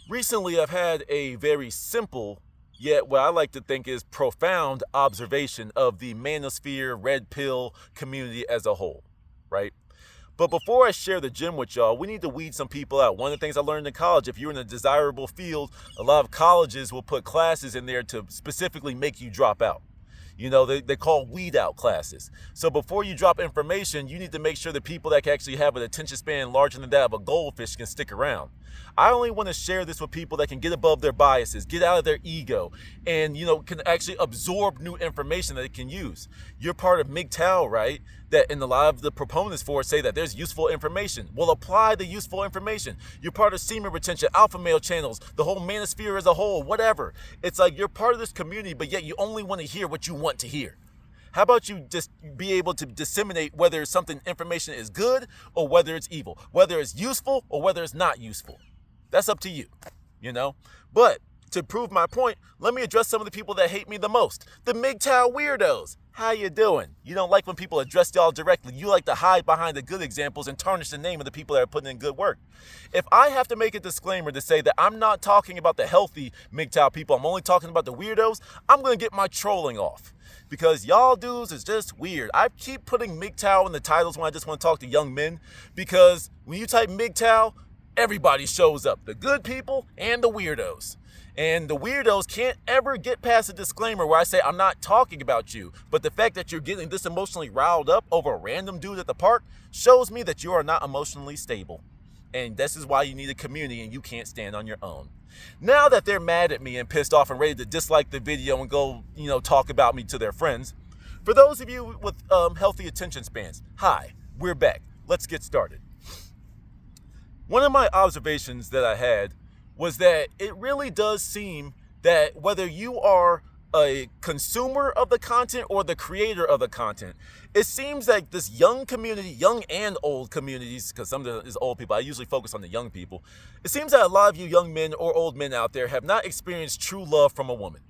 Recently, I've had a very simple, yet what I like to think is profound observation of the manosphere red pill community as a whole, right? But before I share the gym with y'all, we need to weed some people out. One of the things I learned in college, if you're in a desirable field, a lot of colleges will put classes in there to specifically make you drop out. They call weed out classes. So before you drop information, you need to make sure that people that can actually have an attention span larger than that of a goldfish can stick around. I only want to share this with people that can get above their biases, get out of their ego, and can actually absorb new information that they can use. You're part of MGTOW, right? That, and a lot of the proponents for it say that there's useful information. Well, apply the useful information. You're part of semen retention, alpha male channels, the whole manosphere as a whole, whatever. It's like you're part of this community, but yet you only want to hear what you want to hear. How about you just be able to disseminate whether something information is good or whether it's evil, whether it's useful or whether it's not useful. That's up to you. But to prove my point, let me address some of the people that hate me the most. The MGTOW weirdos. How you doing? You don't like when people address y'all directly. You like to hide behind the good examples and tarnish the name of the people that are putting in good work. If I have to make a disclaimer to say that I'm not talking about the healthy MGTOW people, I'm only talking about the weirdos, I'm going to get my trolling off. Because y'all dudes is just weird. I keep putting MGTOW in the titles when I just want to talk to young men. Because when you type MGTOW, everybody shows up. The good people and the weirdos. And the weirdos can't ever get past a disclaimer where I say, I'm not talking about you. But the fact that you're getting this emotionally riled up over a random dude at the park shows me that you are not emotionally stable. And this is why you need a community and you can't stand on your own. Now that they're mad at me and pissed off and ready to dislike the video and go, talk about me to their friends, for those of you with healthy attention spans, hi, we're back. Let's get started. One of my observations that I had was that it really does seem that whether you are a consumer of the content or the creator of the content, it seems like this young community, young and old communities, because some of it is old people, I usually focus on the young people. It seems that a lot of you young men or old men out there have not experienced true love from a woman.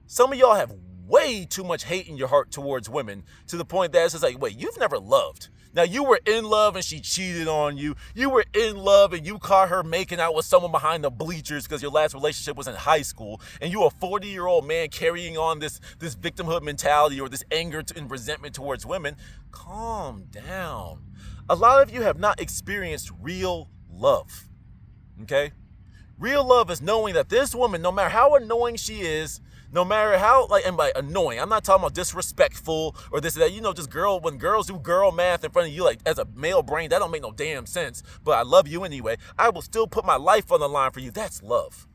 Some of y'all have way too much hate in your heart towards women to the point that it's just like, wait, you've never loved. Now, you were in love and she cheated on you. You were in love and you caught her making out with someone behind the bleachers because your last relationship was in high school. And you a 40-year-old man carrying on this victimhood mentality or this anger and resentment towards women. Calm down. A lot of you have not experienced real love. Okay? Real love is knowing that this woman, no matter how annoying she is, no matter how, and by annoying, I'm not talking about disrespectful or this or that. Just when girls do girl math in front of you, as a male brain, that don't make no damn sense. But I love you anyway. I will still put my life on the line for you. That's love.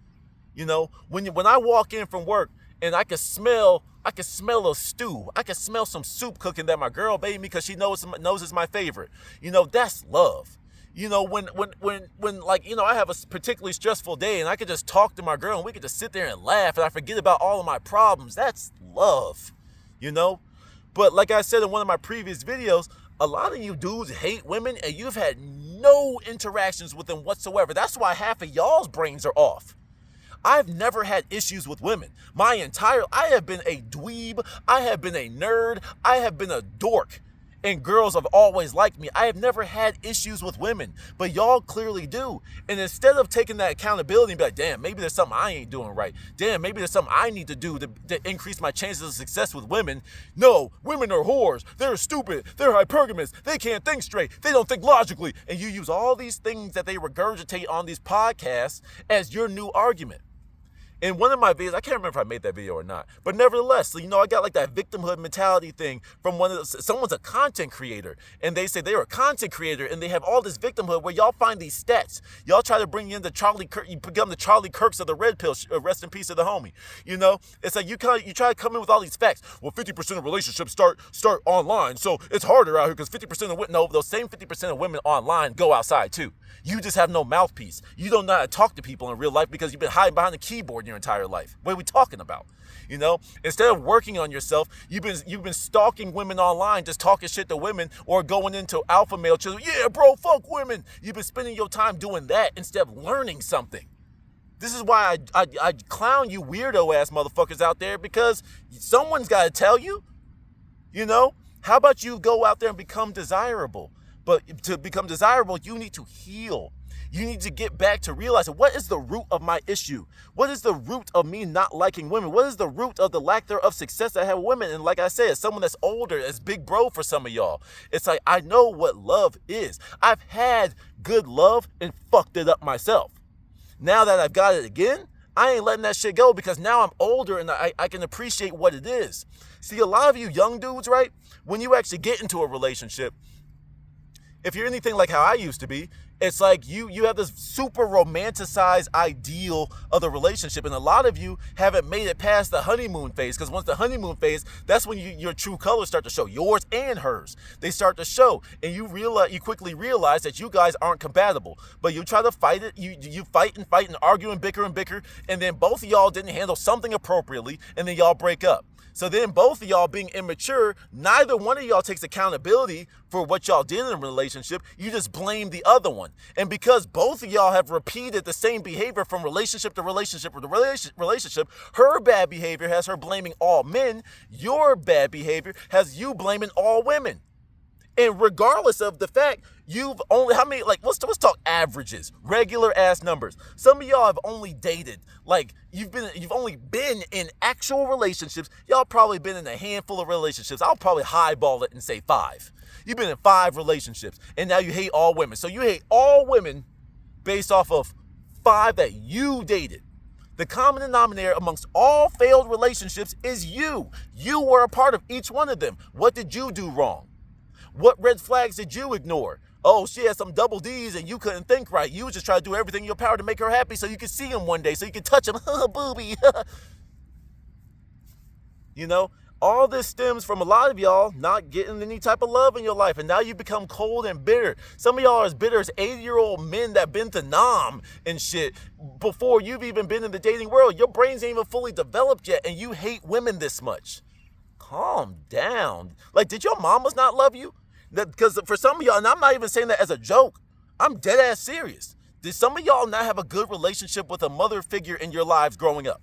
When I walk in from work and I can smell a stew. I can smell some soup cooking that my girl made me because she knows it's my favorite. That's love. When I have a particularly stressful day and I could just talk to my girl and we could just sit there and laugh and I forget about all of my problems. That's love, But like I said in one of my previous videos, a lot of you dudes hate women and you've had no interactions with them whatsoever. That's why half of y'all's brains are off. I've never had issues with women. I have been a dweeb. I have been a nerd. I have been a dork. And girls have always liked me. I have never had issues with women, but y'all clearly do. And instead of taking that accountability and be like, damn, maybe there's something I ain't doing right. Damn, maybe there's something I need to do to increase my chances of success with women. No, women are whores. They're stupid. They're hypergamous. They can't think straight. They don't think logically. And you use all these things that they regurgitate on these podcasts as your new argument. In one of my videos, I can't remember if I made that video or not, but nevertheless, I got that victimhood mentality thing from someone's a content creator, and they say they're a content creator, and they have all this victimhood where y'all find these stats. Y'all try to bring in you become the Charlie Kirks of the red pill, rest in peace to the homie. It's like you try to come in with all these facts. Well, 50% of relationships start online, so it's harder out here because 50% of women, no, those same 50% of women online go outside too. You just have no mouthpiece. You don't know how to talk to people in real life because you've been hiding behind the keyboard your entire life. What are we talking about? Instead of working on yourself, you've been stalking women online, just talking shit to women or going into alpha male children. Yeah, bro, fuck women. You've been spending your time doing that instead of learning something. This is why I clown you weirdo ass motherfuckers out there, because someone's got to tell you. How about you go out there and become desirable? But to become desirable, you need to heal. You need to get back to realizing, what is the root of my issue? What is the root of me not liking women? What is the root of the lack thereof success I have with women? And like I said, as someone that's older, as big bro for some of y'all, it's like, I know what love is. I've had good love and fucked it up myself. Now that I've got it again, I ain't letting that shit go, because now I'm older and I can appreciate what it is. See, a lot of you young dudes, right? When you actually get into a relationship, if you're anything like how I used to be, it's like you have this super romanticized ideal of the relationship, and a lot of you haven't made it past the honeymoon phase, because once the honeymoon phase, that's when your true colors start to show, yours and hers. They start to show, and you quickly realize that you guys aren't compatible. But you try to fight it, you fight and argue and bicker, and then both of y'all didn't handle something appropriately, and then y'all break up. So then both of y'all being immature, neither one of y'all takes accountability for what y'all did in a relationship. You just blame the other one. And because both of y'all have repeated the same behavior from relationship to relationship or to relationship, her bad behavior has her blaming all men. Your bad behavior has you blaming all women. And regardless of the fact, you've only, how many, like, let's talk averages, regular ass numbers. Some of y'all have only dated, like, you've only been in actual relationships. Y'all probably been in a handful of relationships. I'll probably highball it and say 5. You've been in 5 relationships, and now you hate all women. So you hate all women based off of 5 that you dated. The common denominator amongst all failed relationships is you. You were a part of each one of them. What did you do wrong? What red flags did you ignore? Oh, she had some double D's and you couldn't think right. You was just trying to do everything in your power to make her happy so you could see him one day, so you could touch him. Booby. You know, all this stems from a lot of y'all not getting any type of love in your life. And now you become cold and bitter. Some of y'all are as bitter as 80-year-old men that been to Nam and shit before you've even been in the dating world. Your brains ain't even fully developed yet, and you hate women this much. Calm down. Like, did your mamas not love you? Because for some of y'all, and I'm not even saying that as a joke, I'm dead ass serious. Did some of y'all not have a good relationship with a mother figure in your lives growing up?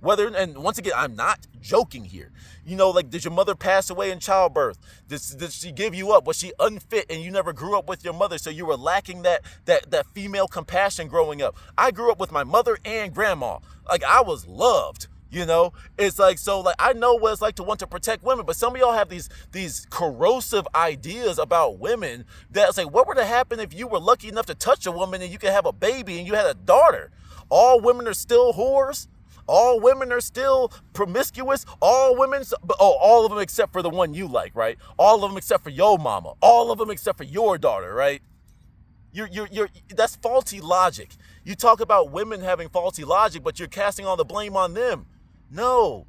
And once again, I'm not joking here. You know, like, did your mother pass away in childbirth? Did she give you up? Was she unfit and you never grew up with your mother, so you were lacking that female compassion growing up? I grew up with my mother and grandma. Like, I was loved. You know, it's like, so like, I know what it's like to want to protect women, but some of y'all have these corrosive ideas about women that's like, what would have happened if you were lucky enough to touch a woman and you could have a baby and you had a daughter? All women are still whores. All women are still promiscuous. All of them except for the one you like, right? All of them except for your mama. All of them except for your daughter, right? That's faulty logic. You talk about women having faulty logic, but you're casting all the blame on them. No.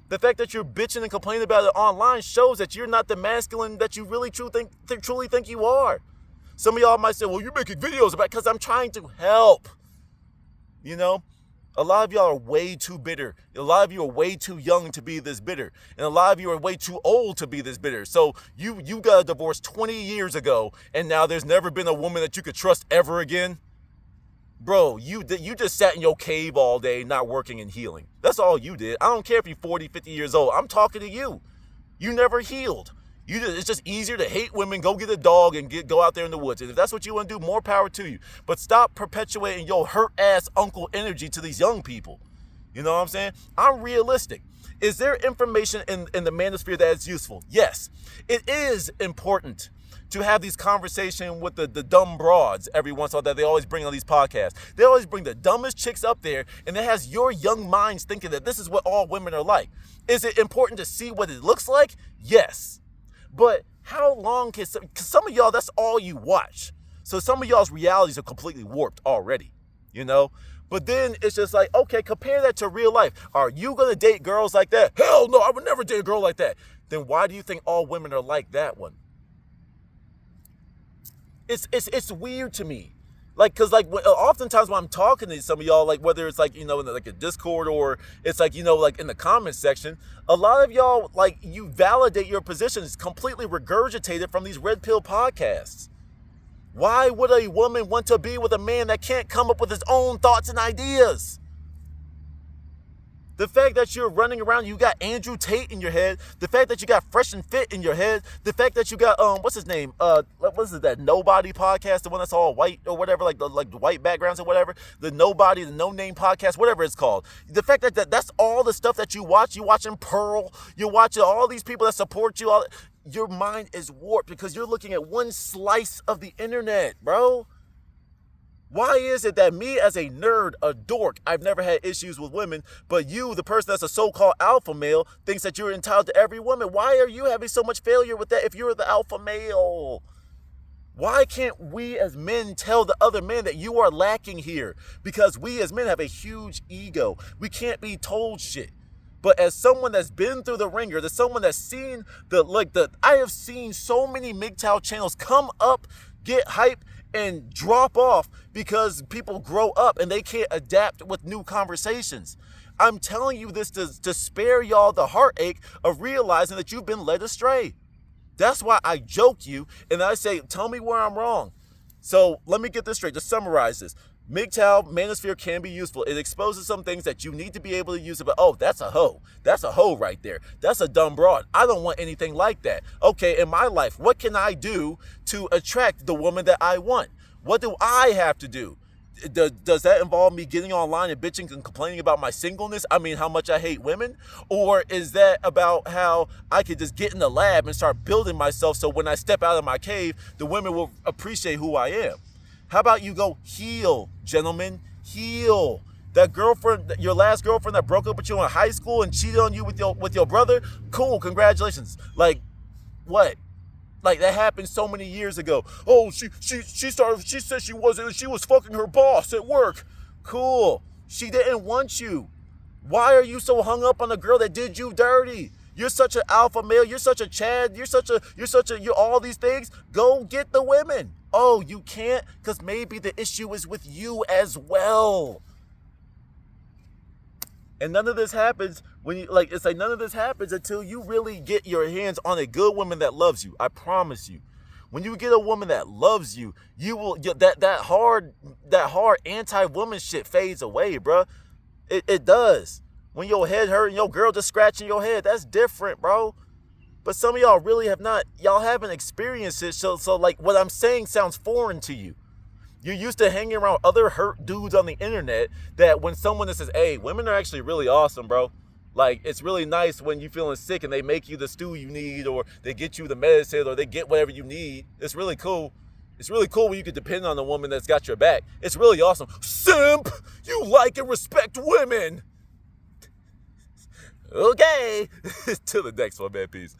The fact that you're bitching and complaining about it online shows that you're not the masculine that you really truly think you are. Some of y'all might say, well, you're making videos about it, because I'm trying to help. You know, a lot of y'all are way too bitter. A lot of you are way too young to be this bitter. And a lot of you are way too old to be this bitter. So you got a divorce 20 years ago, and now there's never been a woman that you could trust ever again. Bro, you just sat in your cave all day not working and healing. That's all you did. I don't care if you're 40, 50 years old. I'm talking to you. You never healed. It's just easier to hate women, go get a dog, and go out there in the woods. And if that's what you want to do, more power to you. But stop perpetuating your hurt-ass uncle energy to these young people. You know what I'm saying? I'm realistic. Is there information in the manosphere that is useful? Yes. It is important to have these conversations with the dumb broads every once in a while that they always bring on these podcasts. They always bring the dumbest chicks up there, and it has your young minds thinking that this is what all women are like. Is it important to see what it looks like? Yes. But how long can some of y'all, that's all you watch. So some of y'all's realities are completely warped already, you know? But then it's just like, okay, compare that to real life. Are you going to date girls like that? Hell no, I would never date a girl like that. Then why do you think all women are like that one? It's weird to me. Like, cause like oftentimes when I'm talking to some of y'all, like whether it's like, you know, in like a Discord or it's like, you know, like in the comments section, a lot of y'all, like, you validate your positions completely regurgitated from these red pill podcasts. Why would a woman want to be with a man that can't come up with his own thoughts and ideas? The fact that you're running around, you got Andrew Tate in your head. The fact that you got Fresh and Fit in your head. The fact that you got what's his name? What is it, that Nobody podcast, the one that's all white or whatever, like the white backgrounds or whatever. The Nobody, the No Name podcast, whatever it's called. The fact that that's all the stuff that you watch. You watching Pearl. You're watching all these people that support you. Your mind is warped because you're looking at one slice of the internet, bro. Why is it that me as a nerd, a dork, I've never had issues with women, but you, the person that's a so-called alpha male, thinks that you're entitled to every woman? Why are you having so much failure with that if you're the alpha male? Why can't we as men tell the other men that you are lacking here? Because we as men have a huge ego. We can't be told shit. But as someone that's been through the ringer, as someone that's seen I have seen so many MGTOW channels come up, get hype, and drop off because people grow up and they can't adapt with new conversations. I'm telling you this to spare y'all the heartache of realizing that you've been led astray. That's why I joke you and I say, tell me where I'm wrong. So let me get this straight. To summarize this, MGTOW, manosphere can be useful. It exposes some things that you need to be able to use. But, oh, that's a hoe. That's a hoe right there. That's a dumb broad. I don't want anything like that. Okay, in my life, what can I do to attract the woman that I want? What do I have to do? Does that involve me getting online and bitching and complaining about my singleness? I mean, how much I hate women? Or is that about how I could just get in the lab and start building myself so when I step out of my cave, the women will appreciate who I am? How about you go heal, gentlemen? Heal. That girlfriend, your last girlfriend that broke up with you in high school and cheated on you with your brother? Cool, congratulations. Like, what? Like, that happened so many years ago. Oh, she said she was fucking her boss at work. Cool. She didn't want you. Why are you so hung up on a girl that did you dirty? You're such an alpha male. You're such a Chad. You're all these things. Go get the women. Oh, you can't? Because maybe the issue is with you as well. And none of this happens none of this happens until you really get your hands on a good woman that loves you. I promise you. When you get a woman that loves you, you will that hard anti-woman shit fades away, bro. It does. When your head hurt and your girl just scratching your head, that's different, bro. But some of y'all really haven't experienced it. So like what I'm saying sounds foreign to you. You're used to hanging around other hurt dudes on the internet that when someone that says, hey, women are actually really awesome, bro. Like, it's really nice when you're feeling sick and they make you the stew you need, or they get you the medicine, or they get whatever you need. It's really cool. It's really cool when you can depend on a woman that's got your back. It's really awesome. Simp! You like and respect women! Okay. Till the next one, man. Peace.